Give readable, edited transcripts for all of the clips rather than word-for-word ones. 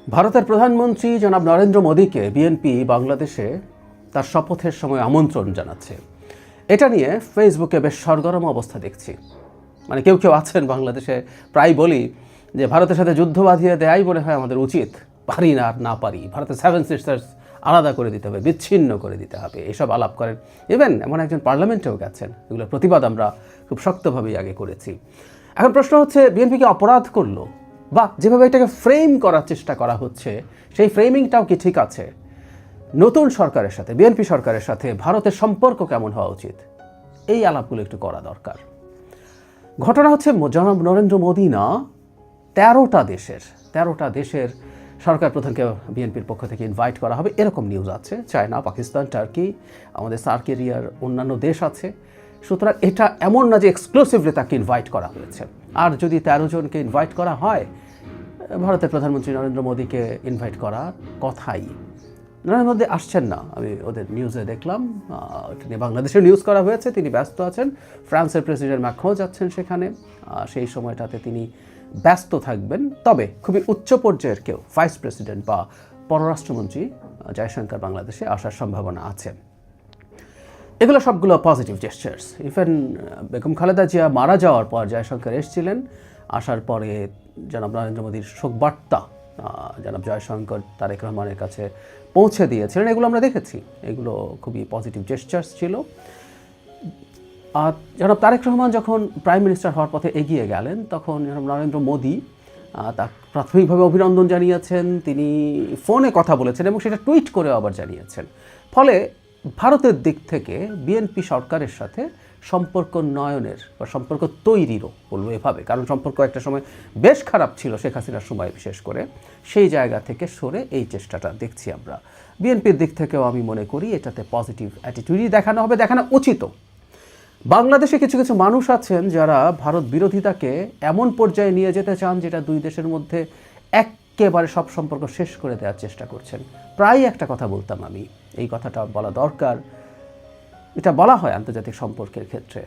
ভারতের প্রধানমন্ত্রী জনাব নরেন্দ্র মোদীকে বিএনপি বাংলাদেশে তার শপথের সময় আমন্ত্রণ জানাচ্ছে। এটা নিয়ে ফেসবুকে বেশ সরগরম অবস্থা দেখছি। মানে কেউ কেউ আছেন বাংলাদেশে, প্রায় বলি যে ভারতের সাথে যুদ্ধ বাঁধিয়ে দেয়াই মনে হয় আমাদের উচিত, পারি না আর না পারি, ভারতের 7 সিস্টার্স আলাদা করে দিতে হবে, বিচ্ছিন্ন করে দিতে হবে, এসব আলাপ করেন। ইভেন এমন একজন পার্লামেন্টেও গেছেন। এগুলোর প্রতিবাদ আমরা খুব শক্তভাবেই আগে করেছি। এখন প্রশ্ন হচ্ছে, বিএনপি কি অপরাধ করলো? বা যেভাবে এটাকে ফ্রেম করার চেষ্টা করা হচ্ছে, সেই ফ্রেমিংটাও কি ঠিক আছে? নতুন সরকারের সাথে, বিএনপি সরকারের সাথে ভারতের সম্পর্ক কেমন হওয়া উচিত? এই আলাপগুলো একটু করা দরকার। ঘটনা হচ্ছে, জনাব নরেন্দ্র মোদী না, 13টা দেশের সরকার প্রধানকে বিএনপির পক্ষ থেকে ইনভাইট করা হবে, এরকম নিউজ আছে। চায়না, পাকিস্তান, টার্কি, আমাদের সার্ক এরিয়ার অন্যান্য দেশ আছে। সুতরাং এটা এমন না যে এক্সক্লুসিভলি তাকে ইনভাইট করা হয়েছে। আর যদি 13 জনকে ইনভাইট করা হয়, ভারতের প্রধানমন্ত্রী নরেন্দ্র মোদীকে ইনভাইট করা কথাই। নরেন্দ্র মোদী আসছেন না, আমি ওদের নিউজে দেখলাম। তিনি বাংলাদেশের নিউজ করা হয়েছে, তিনি ব্যস্ত আছেন। ফ্রান্সের প্রেসিডেন্ট ম্যাক্রোঁ যাচ্ছেন সেখানে, সেই সময়টাতে তিনি ব্যস্ত থাকবেন। তবে খুবই উচ্চ পর্যায়ের কেউ, ভাইস প্রেসিডেন্ট বা পররাষ্ট্রমন্ত্রী জয়শঙ্কর বাংলাদেশে আসার সম্ভাবনা আছে। এগুলো সবগুলো positive gestures. Even Begum Khaleda Zia মারা যাওয়ার পর জয়শঙ্কর এসেছিলেন, আসার পরে জনাব নরেন্দ্র মোদীর শোকবার্তা জনাব জয়শঙ্কর তারেক রহমানের কাছে পৌঁছে দিয়েছিলেন। এগুলো আমরা দেখেছি, এগুলো খুবই পজিটিভ জেস্টার্স ছিল। আর জনাব তারেক রহমান যখন প্রাইম মিনিস্টার হওয়ার পথে এগিয়ে গেলেন, তখন জনাব নরেন্দ্র মোদী তার প্রাথমিকভাবে অভিনন্দন জানিয়েছেন, তিনি ফোনে কথা বলেছেন এবং সেটা টুইট করেও আবার জানিয়েছেন। ফলে ভারতের দিক থেকে বিএনপি সরকারের সাথে সম্পর্ক নয়নের বা সম্পর্ক তৈরিরও, বলবো এভাবে, কারণ সম্পর্ক একটা সময় বেশ খারাপ ছিল শেখ হাসিনার সময় বিশেষ করে, সেই জায়গা থেকে সরে এই চেষ্টাটা দেখছি আমরা। বিএনপির দিক থেকেও আমি মনে করি এটাতে পজিটিভ অ্যাটিটিউডই দেখানো হবে, দেখানো উচিত। বাংলাদেশে কিছু কিছু মানুষ আছেন যারা ভারত বিরোধিতাকে এমন পর্যায়ে নিয়ে যেতে চান যেটা দুই দেশের মধ্যে একেবারে সব সম্পর্ক শেষ করে দেওয়ার চেষ্টা করছেন। প্রায় একটা কথা বলতাম আমি, এই কথাটা বলা দরকার। এটা বলা হয় আন্তর্জাতিক সম্পর্কের ক্ষেত্রে,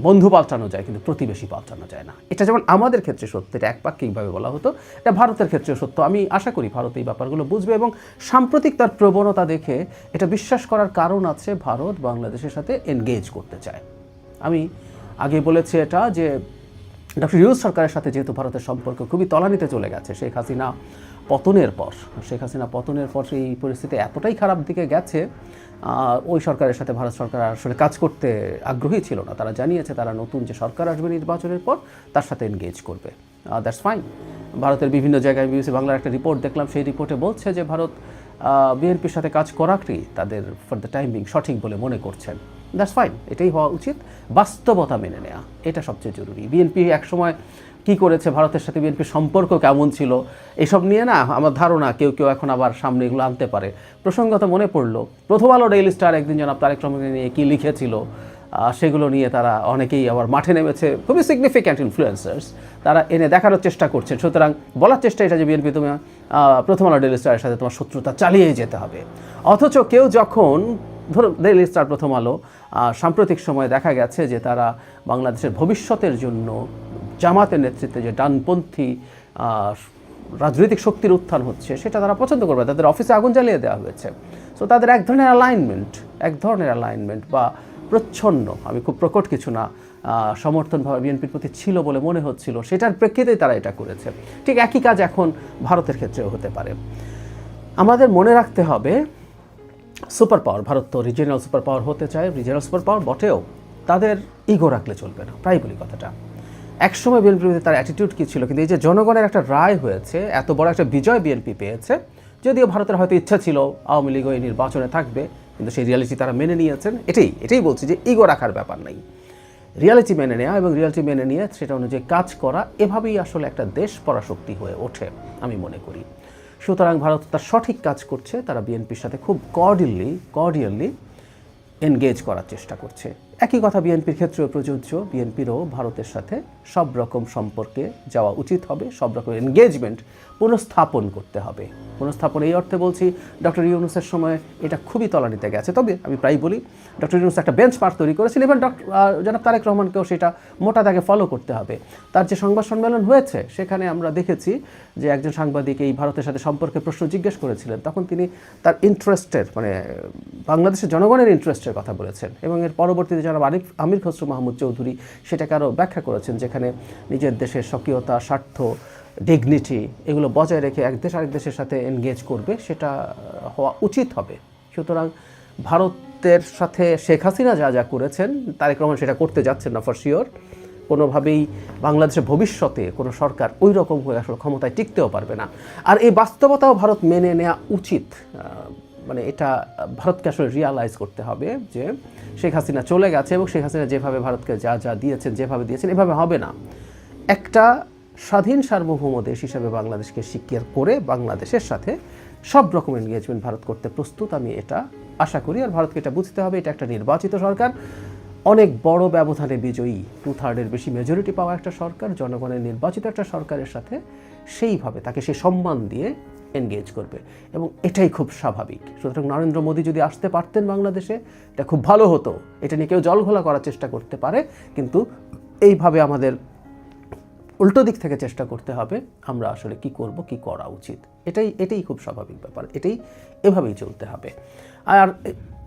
বন্ধু পাল্টানো যায় কিন্তু প্রতিবেশী পাল্টানো যায় না। এটা যেমন আমাদের ক্ষেত্রে সত্য, এটা একপাক্ষিকভাবে বলা হতো, এটা ভারতের ক্ষেত্রে সত্য। আমি আশা করি ভারত এই ব্যাপারগুলো বুঝবে এবং সাম্প্রতিক তার প্রবণতা দেখে এটা বিশ্বাস করার কারণ আছে, ভারত বাংলাদেশের সাথে এনগেজ করতে চায়। আমি আগে বলেছি এটা, যে ডক্টর ইউনূস সরকারের সাথে যেহেতু ভারতের সম্পর্ক খুবই তলানিতে চলে গেছে, শেখ হাসিনা পতনের পর সেই পরিস্থিতি এতটাই খারাপ দিকে গেছে, ওই সরকারের সাথে ভারত সরকার আসলে কাজ করতে আগ্রহী ছিল না। তারা জানিয়েছে তারা নতুন যে সরকার আসবে নির্বাচনের পর তার সাথে এনগেজ করবে। That's fine. ভারতের বিভিন্ন জায়গায় বিবিসি বাংলার একটা রিপোর্ট দেখলাম, সেই রিপোর্টে বলছে যে ভারত বিএনপির সাথে কাজ করাটাই তাদের ফর দ্য টাইম বিং সঠিক বলে মনে করছেন। দ্যাটস ফাইন, এটাই হওয়া উচিত। বাস্তবতা মেনে নেওয়া, এটা সবচেয়ে জরুরি। বিএনপি একসময় কি করেছে, ভারতের সাথে বিএনপির সম্পর্ক কেমন ছিল, এসব নিয়ে না আমার ধারণা কেউ কেউ এখন আবার সামনে এগুলো আনতে পারে। প্রসঙ্গত মনে পড়লো, প্রথম আলো ডেইলি স্টার একদিন জনাব তারেক রহমানকে নিয়ে কী লিখেছিল, সেগুলো নিয়ে তারা অনেকেই আবার মাঠে নেমেছে, খুবই সিগনিফিক্যান্ট ইনফ্লুয়েন্সার্স, তারা এনে দেখানোর চেষ্টা করছেন। সুতরাং বলার চেষ্টা এটা যে বিএনপি তুমি প্রথম আলো ডেইলি স্টারের সাথে তোমার শত্রুতা চালিয়ে যেতে হবে। অথচ কেউ যখন, ধরুন ডেইলি স্টার, প্রথম আলো, সাম্প্রতিক সময়ে দেখা গেছে যে তারা বাংলাদেশের ভবিষ্যতের জন্য জামাতের নেতৃত্বে যে ডানপন্থী রাজনৈতিক শক্তির উত্থান হচ্ছে সেটা তারা পছন্দ করবে। তাদের অফিসে আগুন জ্বালিয়ে দেওয়া হয়েছে। সো তাদের এক ধরনের অ্যালাইনমেন্ট বা প্রচ্ছন্ন, আমি খুব প্রকট কিছু না, সমর্থন বিএনপির প্রতি ছিল বলে মনে হচ্ছিল, সেটার প্রেক্ষিতেই তারা এটা করেছে। ঠিক একই কাজ এখন ভারতের ক্ষেত্রেও হতে পারে। আমাদের মনে রাখতে হবে, সুপার পাওয়ার, ভারত তো রিজিয়নাল সুপার পাওয়ার হতে চায়, রিজিয়নাল সুপার পাওয়ার বটেও, তাদের ইগো রাখলে চলবে না। প্রায় বলি কথাটা। একসময় বিএনপির প্রতি তার অ্যাটিটিউড কী ছিল, কিন্তু এই যে জনগণের একটা রায় হয়েছে, এত বড় একটা বিজয় বিএনপি পেয়েছে, যদিও ভারতের হয়তো ইচ্ছা ছিল আওয়ামী লীগ এই নির্বাচনে থাকবে, কিন্তু সেই রিয়ালিটি তারা মেনে নিয়েছেন। এটাই বলছি যে ইগো রাখার ব্যাপার নেই, রিয়ালিটি মেনে নেওয়া এবং রিয়ালিটি মেনে নিয়ে সেটা অনুযায়ী কাজ করা, এভাবেই আসলে একটা দেশ পরাশক্তি হয়ে ওঠে আমি মনে করি। সুতরাং ভারত তার সঠিক কাজ করছে, তারা বিএনপির সাথে খুব কর্ডিয়ালি এনগেজ করার চেষ্টা করছে। একই কথা বিএনপির ক্ষেত্রেও প্রযোজ্য। বিএনপিরও ভারতের সাথে সব রকম সম্পর্কে যাওয়া উচিত হবে, সব রকম এনগেজমেন্ট পুনঃস্থাপন করতে হবে। পুনঃস্থাপন এই অর্থে বলছি, ডক্টর ইউনূসের সময় এটা খুবই তলানিতে গেছে। তবে আমি প্রায় বলি ডক্টর ইউনূস একটা বেঞ্চমার্ক তৈরি করেছেন, এবং জনাব তারেক রহমানকেও সেটা মোটা দাগে ফলো করতে হবে। তার যে সংবাদ সম্মেলন হয়েছে সেখানে আমরা দেখেছি যে একজন সাংবাদিক এই ভারতের সাথে সম্পর্কে প্রশ্ন জিজ্ঞেস করেছিলেন, তখন তিনি তার ইন্টারেস্টের মানে বাংলাদেশের জনগণের ইন্টারেস্টের কথা বলেছেন, এবং এর পরবর্তীতে জনাব আমির খসরু মাহমুদ চৌধুরী সেটাকে আরও ব্যাখ্যা করেছেন, যেখানে নিজের দেশের স্বকীয়তা, স্বার্থ, ডিগনিটি এগুলো বজায় রেখে এক দেশ আরেক দেশের সাথে এনগেজ করবে, সেটা হওয়া উচিত হবে। সুতরাং ভারতের সাথে শেখ হাসিনা যা যা করেছেন, তারেক রহমান সেটা করতে যাচ্ছেন না ফর শিওর। কোনোভাবেই বাংলাদেশের ভবিষ্যতে কোনো সরকার ওই রকম হয়ে আসলে ক্ষমতায় টিকতেও পারবে না। আর এই বাস্তবতাও ভারত মেনে নেওয়া উচিত। মানে এটা ভারতকে আসলে রিয়ালাইজ করতে হবে যে শেখ হাসিনা চলে গেছে, এবং শেখ হাসিনা যেভাবে ভারতকে যা যা দিয়েছেন, যেভাবে দিয়েছেন, এভাবে হবে না। একটা স্বাধীন সার্বভৌম দেশ হিসাবে বাংলাদেশকে স্বীকার করে বাংলাদেশের সাথে সব রকম এনগেজমেন্ট ভারত করতে প্রস্তুত, আমি এটা আশা করি। আর ভারতকে এটা বুঝতে হবে, এটা একটা নির্বাচিত সরকার, অনেক বড় ব্যবধানে বিজয়ী, 2/3 বেশি মেজরিটি পাওয়া একটা সরকার, জনগণের নির্বাচিত একটা সরকারের সাথে সেইভাবে তাকে সেই সম্মান দিয়ে এনগেজ করবে, এবং এটাই খুব স্বাভাবিক। সুতরাং নরেন্দ্র মোদী যদি আসতে পারতেন বাংলাদেশে, এটা খুব ভালো হতো। এটা নিয়ে কেউ জলঘোলা করার চেষ্টা করতে পারে, কিন্তু এইভাবে আমাদের উল্টো দিক থেকে চেষ্টা করতে হবে আমরা আসলে কি করব, কি করা উচিত। এটাই খুব স্বাভাবিক ব্যাপার, এভাবেই চলতে হবে। আর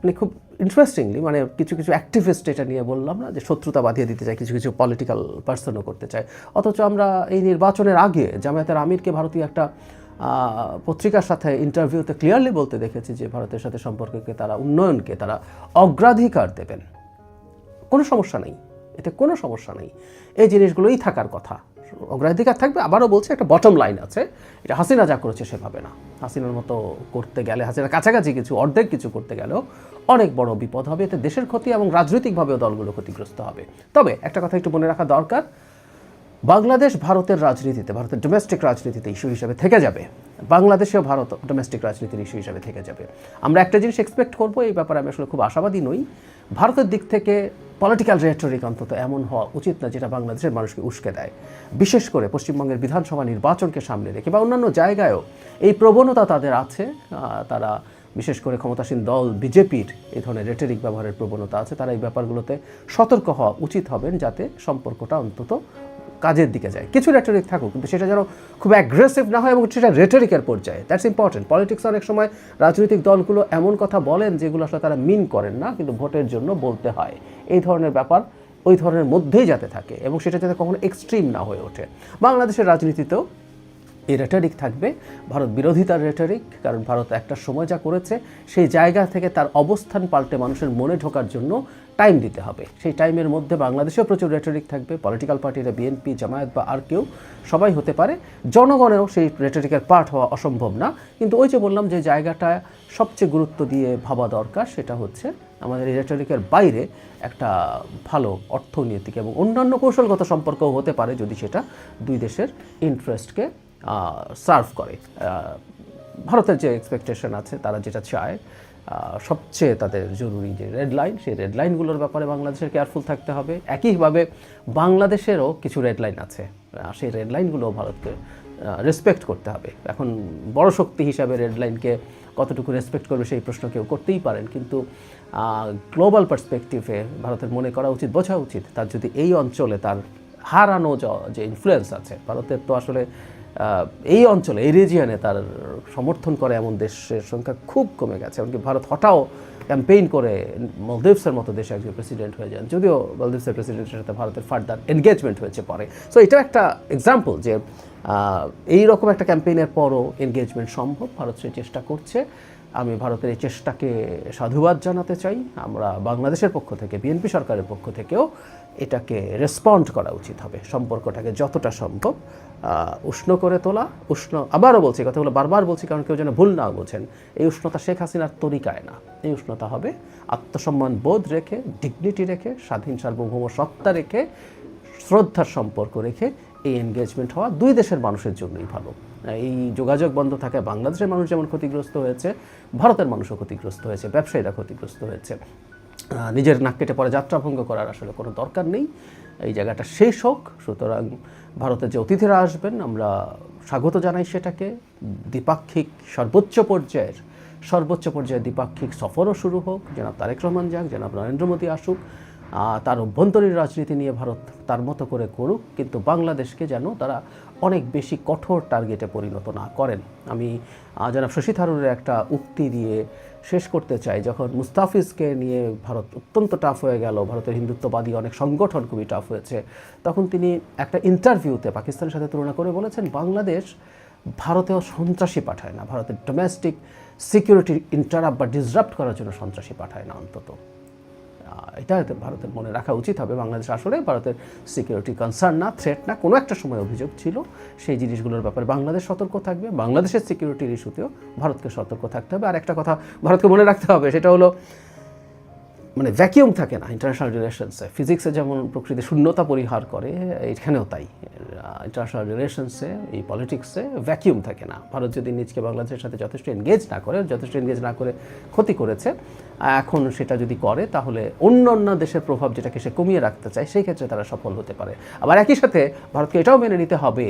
মানে খুব ইন্টারেস্টিংলি মানে কিছু অ্যাক্টিভিস্ট এটা নিয়ে বললাম না যে শত্রুতা বাঁধিয়ে দিতে চায়, কিছু পলিটিক্যাল পার্সনও করতে চায়। অথচ আমরা এই নির্বাচনের আগে জামায়াতের আমিরকে ভারতীয় একটা পত্রিকার সাথে ইন্টারভিউতে ক্লিয়ারলি বলতে দেখেছি যে ভারতের সাথে সম্পর্ককে তারা, উন্নয়নকে তারা অগ্রাধিকার দেবেন। কোনো সমস্যা নেই, এতে কোনো সমস্যা নেই, এই জিনিসগুলোই থাকার কথা, অগ্রাধিকার থাকবে। আবারও বলছে একটা বটম লাইন আছে, এটা হাসিনা যা করেছে সেভাবে না। হাসিনার মতো করতে গেলে, হাসিনার কাছাকাছি কিছু, অর্ধেক কিছু করতে গেলেও অনেক বড় বিপদ হবে, এতে দেশের ক্ষতি এবং রাজনৈতিকভাবেও দলগুলো ক্ষতিগ্রস্ত হবে। তবে একটা কথা একটু মনে রাখা দরকার, বাংলাদেশ ভারতের রাজনীতিতে, ভারতের ডোমেস্টিক রাজনীতিতে ইস্যু হিসাবে থেকে যাবে, বাংলাদেশেও ভারত ডোমেস্টিক রাজনীতির ইস্যু হিসাবে থেকে যাবে। আমরা একটা জিনিস এক্সপেক্ট করবো, এই ব্যাপারে আমি আসলে খুব আশাবাদী নই, ভারতের দিক থেকে পলিটিক্যাল রেটরিক অন্তত এমন হওয়া উচিত না যেটা বাংলাদেশের মানুষকে উস্কে দেয়। বিশেষ করে পশ্চিমবঙ্গের বিধানসভা নির্বাচনকে সামনে রেখে বা অন্যান্য জায়গায়ও এই প্রবণতা তাদের আছে। তারা বিশেষ করে ক্ষমতাসীন দল বিজেপির এই ধরনের রেটরিক ব্যবহারের প্রবণতা আছে। তারা এই ব্যাপারগুলোতে সতর্ক হওয়া উচিত হবেন, যাতে সম্পর্কটা অন্তত কাজের দিকে যায়। কিছু রেটরিক থাকুক, কিন্তু সেটা যেন খুব অ্যাগ্রেসিভ না হয়, এবং সেটা রেটরিকের পর্যায়ে। That's important. পলিটিক্স অনেক সময় রাজনৈতিক দলগুলো এমন কথা বলেন যেগুলো আসলে তারা মিন করেন না, কিন্তু ভোটের জন্য বলতে হয়। এই ধরনের ব্যাপার ওই ধরনের মধ্যেই যাতে থাকে, এবং সেটা যাতে কখনো এক্সট্রিম না হয়ে ওঠে। বাংলাদেশের রাজনীতিতেও এই রেটরিক থাকবে, ভারত বিরোধিতার রেটরিক, কারণ ভারত একটা সময় যা করেছে সেই জায়গা থেকে তার অবস্থান পাল্টে মানুষের মনে ঢোকার জন্য টাইম দিতে হবে। সেই টাইমের মধ্যে বাংলাদেশেও প্রচুর রেটরিক থাকবে। পলিটিক্যাল পার্টিরা, বিএনপি, জামায়াত বা আর কেউ, সবাই হতে পারে। জনগণেও সেই রেটরিকের পার্ট হওয়া অসম্ভব না। কিন্তু ওই যে বললাম, যে জায়গাটা সবচেয়ে গুরুত্ব দিয়ে ভাবা দরকার, সেটা হচ্ছে আমাদের এই রেটরিকের বাইরে একটা ভালো অর্থনৈতিক এবং অন্যান্য কৌশলগত সম্পর্কও হতে পারে, যদি সেটা দুই দেশের ইন্টারেস্টকে সার্ভ করে। ভারতের যে এক্সপেকটেশন আছে, তারা যেটা চায়, সবচেয়ে তাদের জরুরি যে রেড লাইন, সেই রেড লাইনগুলোর ব্যাপারে বাংলাদেশের কেয়ারফুল থাকতে হবে। একইভাবে বাংলাদেশেরও কিছু রেড লাইন আছে, সেই রেড লাইনগুলোও ভারতকে রেসপেক্ট করতে হবে। এখন বড় শক্তি হিসাবে রেড লাইনকে কতটুকু রেসপেক্ট করবে সেই প্রশ্ন কেউ করতেই পারেন, কিন্তু গ্লোবাল পার্সপেক্টিভে ভারতের মনে করা উচিত, বোঝা উচিত, তার যদি এই অঞ্চলে তার হারানো যে ইনফ্লুয়েন্স আছে, ভারতের তো আসলে এই অঞ্চলে, এই রিজিয়নে তার সমর্থন করে এমন দেশের সংখ্যা খুব কমে গেছে। এমনকি ভারত হঠাও ক্যাম্পেইন করে মলদ্বীপসের মতো দেশে একজন প্রেসিডেন্ট হয়ে যান, যদিও মলদ্বীপসের প্রেসিডেন্টের সাথে ভারতের ফার্দার এনগেজমেন্ট হয়েছে পরে। সো এটা একটা এক্সাম্পল যে এই রকম একটা ক্যাম্পেইনের পরও এনগেজমেন্ট সম্ভব, ভারত সেই চেষ্টা করছে। আমি ভারতের এই চেষ্টাকে সাধুবাদ জানাতে চাই। আমরা বাংলাদেশের পক্ষ থেকে, বিএনপি সরকারের পক্ষ থেকেও এটাকে রেসপন্ড করা উচিত হবে। সম্পর্কটাকে যতটা সম্ভব উষ্ণ করে তোলা। আবারও বলছি, কথাগুলো বারবার বলছি কারণ কেউ যেন ভুল না বোঝেন, এই উষ্ণতা শেখ হাসিনার তরিকায় না। এই উষ্ণতা হবে আত্মসম্মান বোধ রেখে, ডিগনিটি রেখে, স্বাধীন সার্বভৌম সত্তা রেখে, শ্রদ্ধার সম্পর্ক রেখে এই এনগেজমেন্ট হওয়া দুই দেশের মানুষের জন্যই ভালো। এই যোগাযোগ বন্ধ থাকায় বাংলাদেশের মানুষ যেমন ক্ষতিগ্রস্ত হয়েছে, ভারতের মানুষও ক্ষতিগ্রস্ত হয়েছে, ব্যবসায়ীরা ক্ষতিগ্রস্ত হয়েছে। নিজের নাক কেটে পরে যাত্রাভঙ্গ করার আসলে কোনো দরকার নেই। এই জায়গাটা শেষ হোক। সুতরাং ভারতের যে অতিথিরা আসবেন আমরা স্বাগত জানাই সেটাকে। দ্বিপাক্ষিক সর্বোচ্চ পর্যায়ে দ্বিপাক্ষিক সফরও শুরু হোক। জনাব তারেক রহমান যাক, জনাব নরেন্দ্র মোদী আসুক, তার অভ্যন্তরীণ রাজনীতি নিয়ে ভারত তার মতো করে করুক, কিন্তু বাংলাদেশকে যেন তারা অনেক বেশি কঠোর টার্গেটে পরিণত না করেন। আমি জনাব শশী থারুরের একটা উক্তি দিয়ে শেষ করতে চাই। যখন মুস্তাফিজকে নিয়ে ভারত অত্যন্ত টাফ হয়ে গেল, ভারতের হিন্দুত্ববাদী অনেক সংগঠন খুবই টাফ হয়েছে, তখন তিনি একটা ইন্টারভিউতে পাকিস্তানের সাথে তুলনা করে বলেছেন বাংলাদেশ ভারতেও সন্ত্রাসী পাঠায় না, ভারতের ডোমেস্টিক সিকিউরিটি ইন্টারাপ্ট বা ডিসরাপ্ট করার জন্য সন্ত্রাসী পাঠায় না অন্তত। এটা ভারতের মনে রাখা উচিত হবে। বাংলাদেশ আসলে ভারতের সিকিউরিটি কনসার্ন না, থ্রেট না, কোনো একটা সময় অভিযোগ ছিল। সেই জিনিসগুলোর ব্যাপারে বাংলাদেশ সতর্ক থাকবে। বাংলাদেশের সিকিউরিটির ইস্যুতেও ভারতকে সতর্ক থাকতে হবে। আর একটা কথা ভারতকে মনে রাখতে হবে, সেটা হলো মানে ভ্যাকিউম থাকে না ইন্টারন্যাশনাল রিলেশনসে। ফিজিক্সে যেমন প্রকৃতি শূন্যতা পরিহার করে, এখানেও তাই। ইন্টারন্যাশনাল রিলেশনসে, এই পলিটিক্সে ভ্যাকিউম থাকে না। ভারত যদি নিজকে বাংলাদেশের সাথে যথেষ্ট এনগেজ না করে ক্ষতি করেছে, এখন সেটা যদি করে তাহলে অন্য দেশের প্রভাব যেটাকে সে কমিয়ে রাখতে চায় সেই ক্ষেত্রে তারা সফল হতে পারে। আবার একই সাথে ভারতকে এটাও মেনে নিতে হবে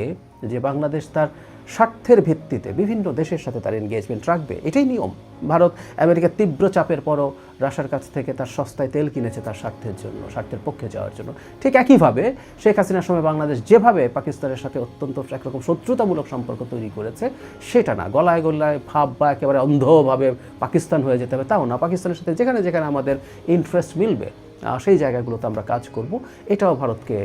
যে বাংলাদেশ তার স্বার্থের ভিত্তিতে বিভিন্ন দেশের সাথে তার এনগেজমেন্ট রাখবে, এটাই নিয়ম। ভারত আমেরিকার তীব্র চাপের পরও রাশিয়ার কাছ থেকে তার সস্তায় তেল কিনেছে তার স্বার্থের পক্ষে যাওয়ার জন্য। ঠিক একইভাবে শেখ হাসিনার সময় বাংলাদেশ যেভাবে পাকিস্তানের সাথে অত্যন্ত একরকম শত্রুতামূলক সম্পর্ক তৈরি করেছে, সেটা না গলায় ভাব বা একেবারে অন্ধভাবে পাকিস্তান হয়ে যেতে হবে তাও না। পাকিস্তানের সাথে যেখানে যেখানে আমাদের ইন্টারেস্ট মিলবে সেই জায়গাগুলোতে আমরা কাজ করব, এটাও ভারতকে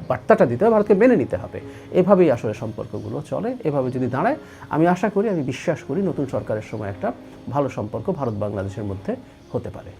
বার্তাটা দিতে হবে, ভারতকে মেনে নিতে হবে। এভাবেই আসলে সম্পর্কগুলো চলে। এভাবে যদি দাঁড়ায়, আমি আশা করি, আমি বিশ্বাস করি নতুন সরকারের সময় একটা ভালো সম্পর্ক ভারত বাংলাদেশের মধ্যে হতে পারে।